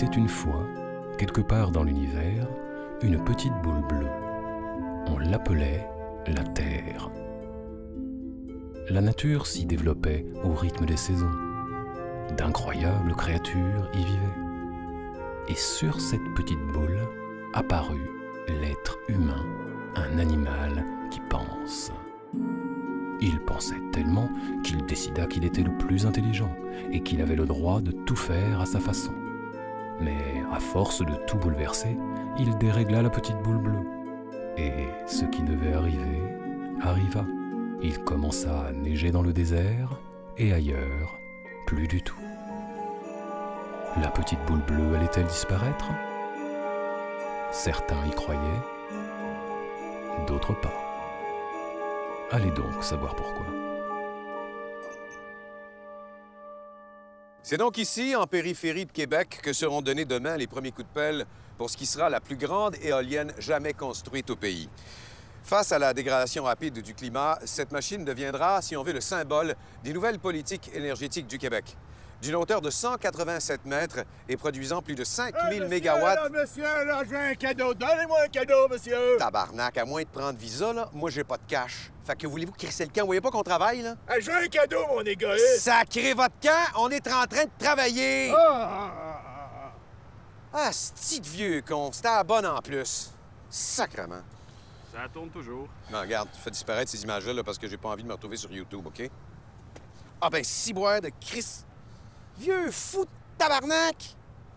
était une fois, quelque part dans l'univers, une petite boule bleue. On l'appelait la Terre. La nature s'y développait au rythme des saisons. D'incroyables créatures y vivaient. Et sur cette petite boule apparut l'être humain, un animal qui pense. Il pensait tellement qu'il décida qu'il était le plus intelligent et qu'il avait le droit de tout faire à sa façon. Mais à force de tout bouleverser, il dérégla la petite boule bleue. Et ce qui devait arriver, arriva. Il commença à neiger dans le désert et ailleurs, plus du tout. La petite boule bleue allait-elle disparaître ? Certains y croyaient, d'autres pas. Allez donc savoir pourquoi. C'est donc ici, en périphérie de Québec, que seront donnés demain les premiers coups de pelle pour ce qui sera la plus grande éolienne jamais construite au pays. Face à la dégradation rapide du climat, cette machine deviendra, si on veut, le symbole des nouvelles politiques énergétiques du Québec. D'une hauteur de 187 mètres et produisant plus de 5000 mégawatts... Là, monsieur, là, j'ai un cadeau. Donnez-moi un cadeau, monsieur. Tabarnak, à moins de prendre visa, là, moi, j'ai pas de cash. Fait que voulez-vous crisser le camp? Vous voyez pas qu'on travaille, là? Hey, j'ai un cadeau, mon égoïste. Sacrez votre camp! On est en train de travailler! Ah, c'ti de vieux con. C'était à la bonne en plus. Sacrement. Ça tourne toujours. Non, regarde, fais disparaître ces images-là là, parce que j'ai pas envie de me retrouver sur YouTube, OK? Ah ben, ciboire de Chris! Vieux fou de tabarnak!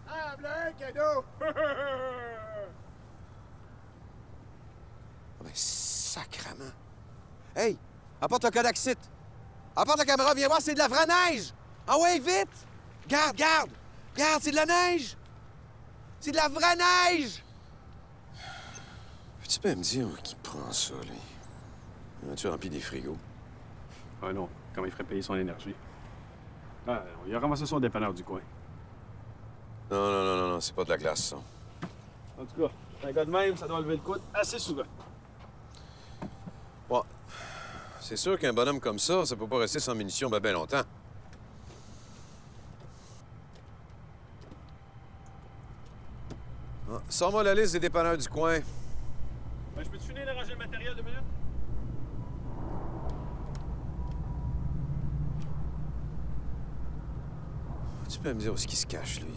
Ah, un cadeau. Ah ben, sacrement. Hey, apporte le Kodak Site. Apporte la caméra, viens voir, c'est de la vraie neige! Ah ouais, vite! Garde, garde! Regarde, c'est de la neige! C'est de la vraie neige! Tu peux me dire qui prend ça, lui? As-tu rempli des frigos? Ah non, comment il ferait payer son énergie? Ah, il a ramassé son dépanneur du coin. Non, c'est pas de la glace, ça. En tout cas, un gars de même, ça doit lever le coude assez souvent. Bon, c'est sûr qu'un bonhomme comme ça peut pas rester sans munitions ben longtemps. Ah, sors-moi la liste des dépanneurs du coin. Ben, je peux-tu finir d'arranger le matériel 2 minutes? Tu peux me dire où est-ce qu'il se cache, lui?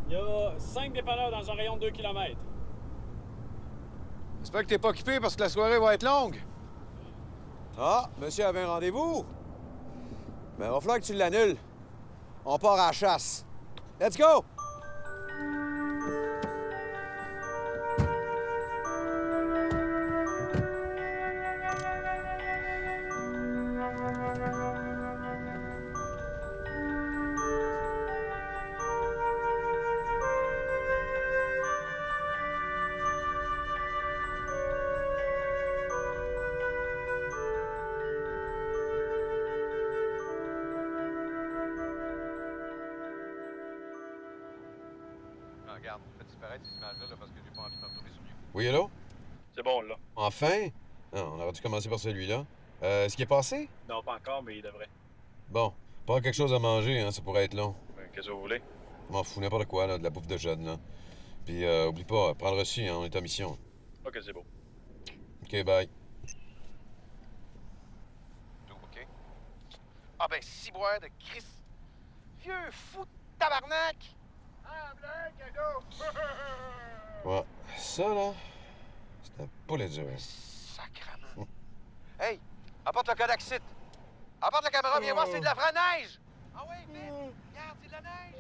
Il y a 5 dépanneurs dans un rayon de 2 km. J'espère que t'es pas occupé parce que la soirée va être longue. Ah, monsieur avait un rendez-vous? Ben, il va falloir que tu l'annules. On part à la chasse. Let's go! Regarde, fais disparaître ces images-là là, parce que j'ai pas envie de me retrouver sur YouTube. Oui, allô? C'est bon, là. Enfin? Non, on aurait dû commencer par celui-là. Est-ce qu'il est passé? Non, pas encore, mais il devrait. Bon, pas quelque chose à manger, hein, ça pourrait être long. Ben, qu'est-ce que vous voulez? Je m'en fous, n'importe quoi, là, de la bouffe de jeune, là. Puis, oublie pas, prends le reçu, hein, on est en mission. Ok, c'est beau. OK, bye. OK. Ah ben, ciboire de Chris! Vieux fou de tabarnak! Ah, un cadeau. Ouais, ça, là, c'est un poulet dur. Sacrement. Hey, apporte le Kodak Site. Apporte la caméra, viens voir, c'est de la vraie neige! Ah ouais, vite! Regarde, c'est de la neige!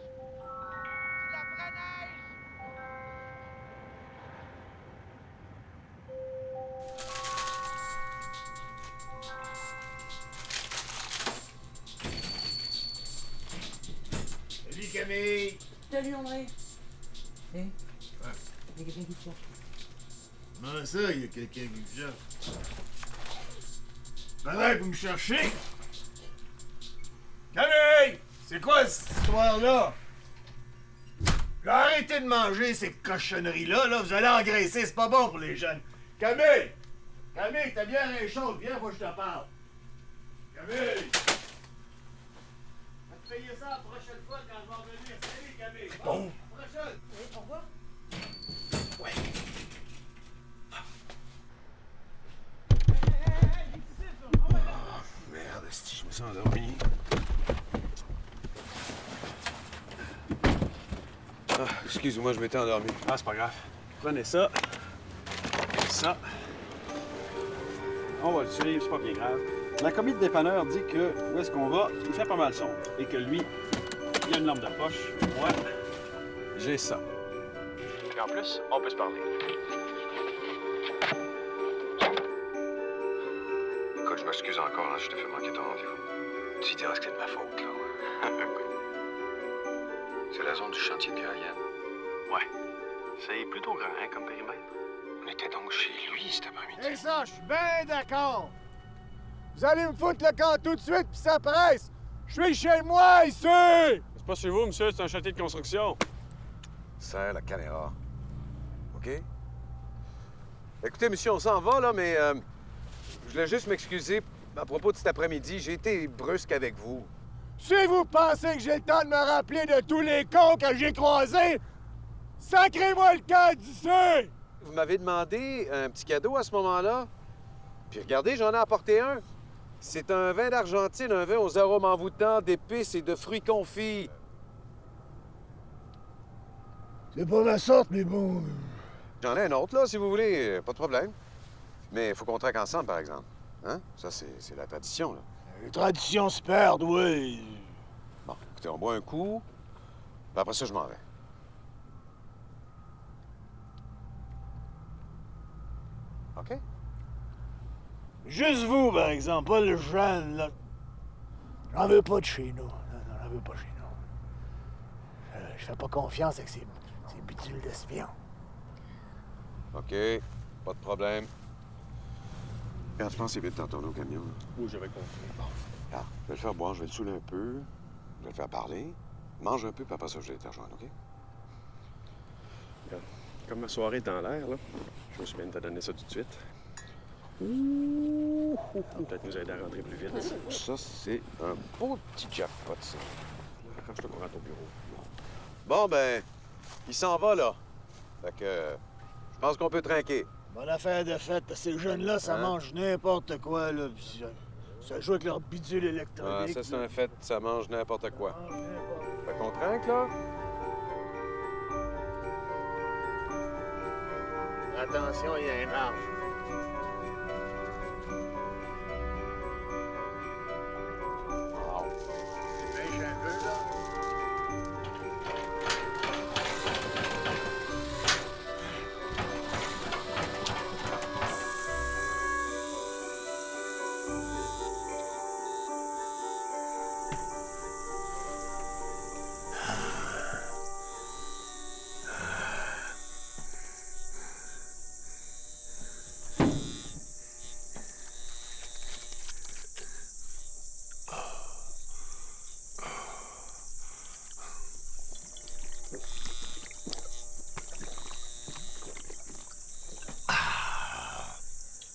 C'est de la vraie neige! Salut, Camille. Salut André. Eh? Ouais. Il y a quelqu'un qui te cherche. Comment ça, il y a quelqu'un qui me cherche? Pareil, vous me cherchez? Camille! C'est quoi cette histoire-là? Là, arrêtez de manger ces cochonneries-là, là. Vous allez engraisser, c'est pas bon pour les jeunes. Camille! Camille, t'as bien les choses, viens, faut que je te parle. Camille! payer ça la prochaine fois quand je vais revenir. Salut, Camille. Bon. Prochaine. Oui, au revoir. Merde, si je me sens endormi. Ah, excuse-moi, je m'étais endormi. Ah, c'est pas grave. Prenez ça. Ça. On va le suivre, c'est pas bien grave. La commis de dépanneur dit que où est-ce qu'on va, il fait pas mal sombre. Et que lui, il a une lampe de poche. Moi, j'ai ça. Et en plus, on peut se parler. Écoute, je m'excuse encore, hein, je t'ai fait manquer ton rendez-vous. Tu diras que c'est de ma faute, là. C'est la zone du chantier de Gaillane. Ouais. C'est plutôt grand, hein, comme périmètre. On était donc chez lui cet après-midi. Et ça, je suis bien d'accord. Vous allez me foutre le camp tout de suite, puis ça presse. Je suis chez moi, ici! C'est pas chez vous, monsieur, c'est un chantier de construction. Serre la caméra. OK? Écoutez, monsieur, on s'en va, là, mais je voulais juste m'excuser à propos de cet après-midi. J'ai été brusque avec vous. Si vous pensez que j'ai le temps de me rappeler de tous les cons que j'ai croisés, sacrez-moi le camp d'ici! Vous m'avez demandé un petit cadeau à ce moment-là. Puis regardez, j'en ai apporté un. C'est un vin d'Argentine, un vin aux arômes envoûtants, d'épices et de fruits confits. C'est pas ma sorte, mais bon... J'en ai un autre, là, si vous voulez. Pas de problème. Mais il faut qu'on traque ensemble, par exemple. Hein? Ça, c'est la tradition, là. Les traditions se perdent, oui. Bon, écoutez, on boit un coup, puis après ça, je m'en vais. OK? Juste vous, par exemple, pas le jeune, là. J'en veux pas de chez nous. Non, j'en veux pas chez nous. Je fais pas confiance avec ces bidules d'espions. OK, pas de problème. Regarde, je pense que c'est vite d'en tourner au camion. Oui, j'avais compris. Ah, je vais le faire boire, je vais le saouler un peu, je vais le faire parler. Mange un peu, puis après ça, je vais te rejoindre, OK? Regarde, comme ma soirée est en l'air, là, je me suis bien de te donner ça tout de suite. Ça va peut-être nous aider à rentrer plus vite. Ça, c'est un beau petit jackpot, ça. Quand je te courant au bureau. Bon, ben, il s'en va, là. Fait que, je pense qu'on peut trinquer. Bonne affaire de fête. Ces jeunes-là, ça Hein? mange n'importe quoi, là. Puis ça joue avec leur bidule Ah, électronique. ça, c'est un fait, ça mange n'importe quoi. Ça mange n'importe Fait qu'on trinque, là? Attention, il y a un arbre. Wow. Dépêche un peu, là.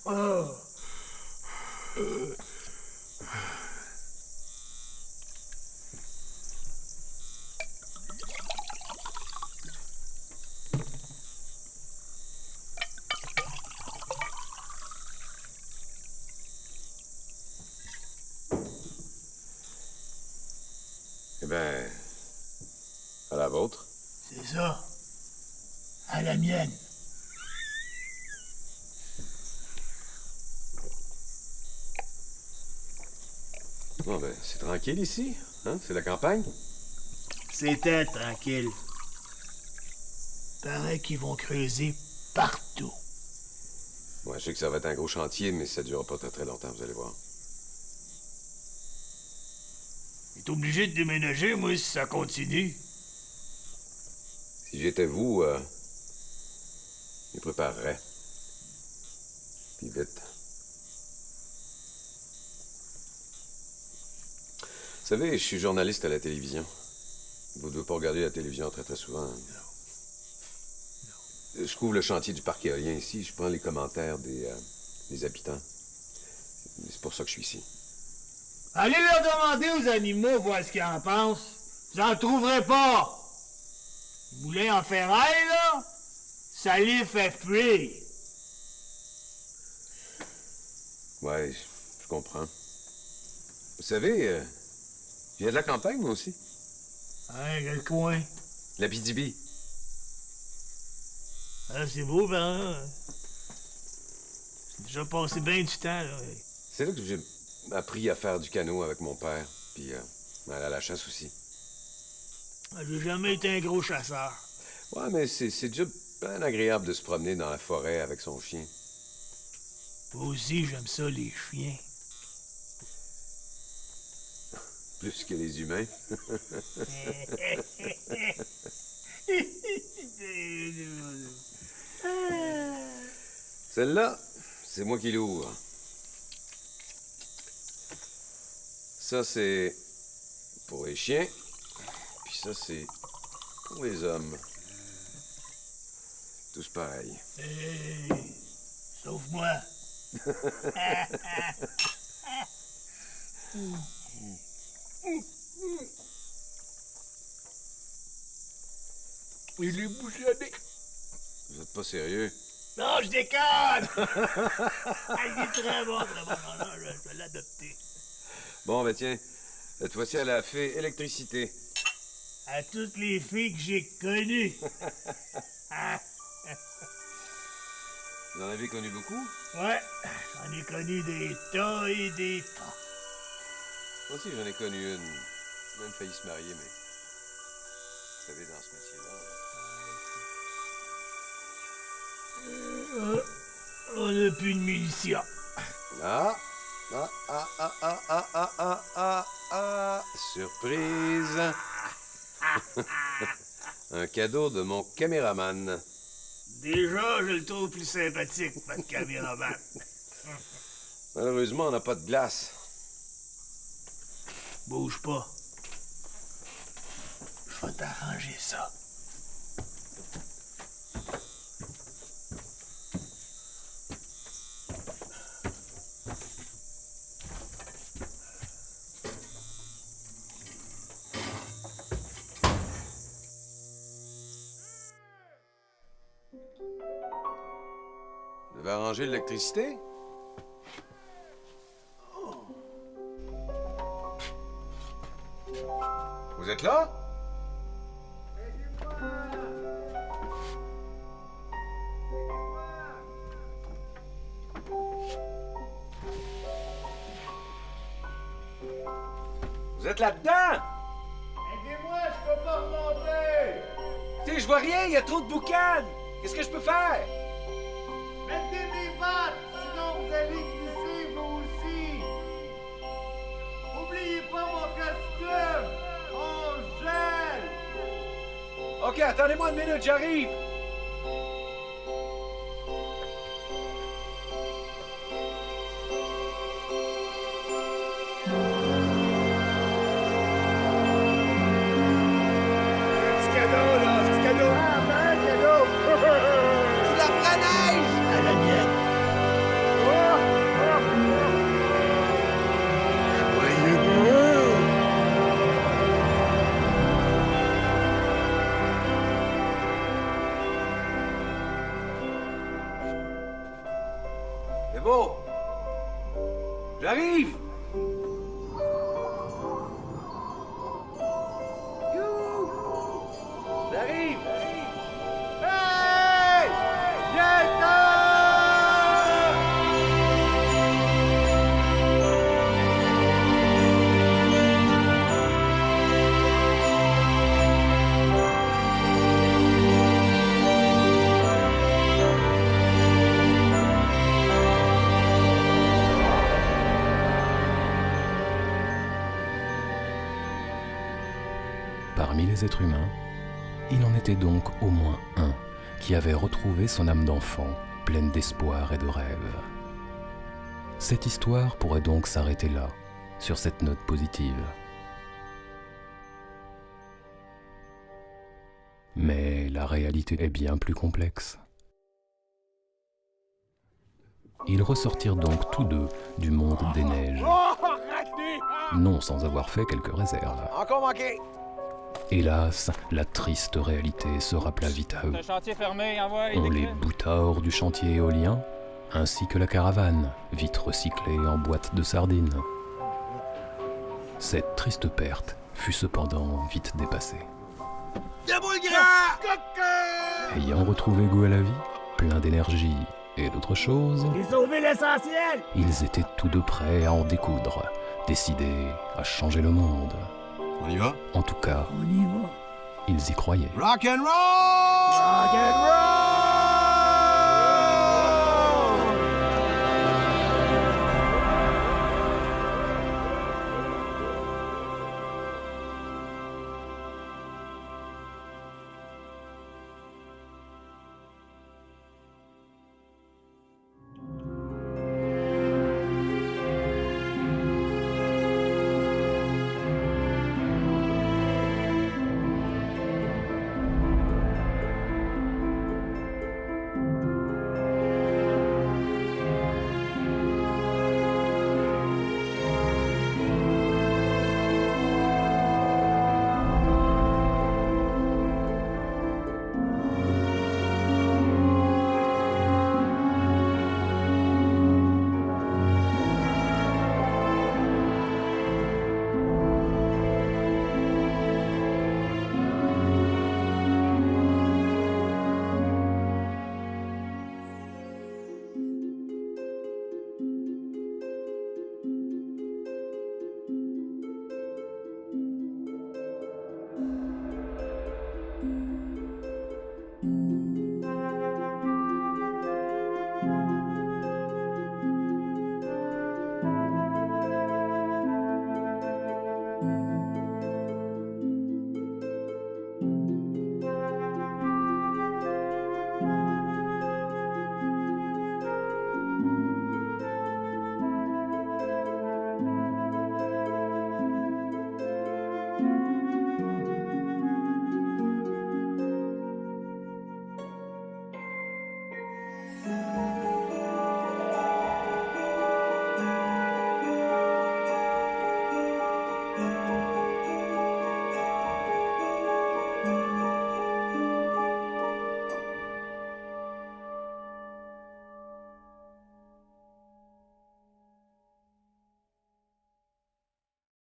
Oh. Eh ben, à la vôtre. C'est ça. À la mienne. Bon, ben, c'est tranquille ici. Hein? C'est la campagne. C'était tranquille. Paraît qu'ils vont creuser partout. Ouais, je sais que ça va être un gros chantier, mais ça durera pas très, très longtemps, vous allez voir. Il est obligé de déménager, moi, si ça continue. Si j'étais vous, je me préparerais. Puis vite. Vous savez, je suis journaliste à la télévision. Vous ne devez pas regarder la télévision très, très souvent. Hein? Je couvre le chantier du parc éolien ici. Je prends les commentaires des habitants. C'est pour ça que je suis ici. Allez leur demander aux animaux voir ce qu'ils en pensent. Vous en trouverez pas. Moulin en ferraille, là, ça les fait fuir. Ouais, je comprends. Vous savez, je viens de la campagne, moi aussi. Hein, quel coin? La PDB. Ah, c'est beau, ben. J'ai déjà passé bien du temps, là. C'est là que j'ai appris à faire du canot avec mon père. Puis aller à la chasse aussi. J'ai jamais été un gros chasseur. Ouais, mais c'est déjà bien agréable de se promener dans la forêt avec son chien. Moi aussi, j'aime ça, les chiens. Plus que les humains. Celle-là, c'est moi qui l'ouvre. Ça, c'est pour les chiens. Puis ça, c'est pour les hommes. Tous pareils. Hey, sauf moi. Il est bouchonné. Vous êtes pas sérieux? Non, je déconne! Il est très bon, très bon. Non, non, je vais l'adopter. Bon, ben tiens, cette fois-ci, elle a fait électricité. À toutes les filles que j'ai connues. Vous en avez connu beaucoup? Ouais, j'en ai connu des tas et des tas. Moi aussi, j'en ai connu une. Même failli se marier, mais... Vous savez, dans ce métier-là... On n'a plus de munitions. Surprise! Un cadeau de mon caméraman. Déjà, je le trouve plus sympathique, votre caméraman. Malheureusement, on n'a pas de glace. Bouge pas. Je vais t'arranger ça. Vous devez arranger l'électricité? Vous êtes là? Vous êtes là-dedans? Aidez-moi, je peux pas remonter! Tu sais, je vois rien, il y a trop de boucanes! Qu'est-ce que je peux faire? Mettez des bottes, sinon vous allez glisser vous aussi! Oubliez pas mon costume! On gèle! OK, attendez-moi une minute, j'arrive! Petit cadeau, là! Petit cadeau! Ah, ben, cadeau! La freneige! À la mienne! Joyeux Noël! C'est beau! J'arrive! Youhou! J'arrive! Hey! Bientôt! Parmi les êtres humains, il en était donc au moins un qui avait retrouvé son âme d'enfant, pleine d'espoir et de rêve. Cette histoire pourrait donc s'arrêter là, sur cette note positive. Mais la réalité est bien plus complexe. Ils ressortirent donc tous deux du monde des neiges. Oh, raté! non sans avoir fait quelques réserves. Encore manqué! Hélas, la triste réalité se rappela vite à eux. Le chantier fermé, envoie. On les bouta hors du chantier éolien, ainsi que la caravane, vite recyclée en boîte de sardines. Cette triste perte fut cependant vite dépassée. Debout le grand! Ayant retrouvé goût à la vie, plein d'énergie et d'autres choses, J'ai sauvé l'essentiel! ils étaient tous deux prêts à en découdre, décidés à changer le monde. On y va? En tout cas, On y va. ils y croyaient. Rock and roll! Rock and roll!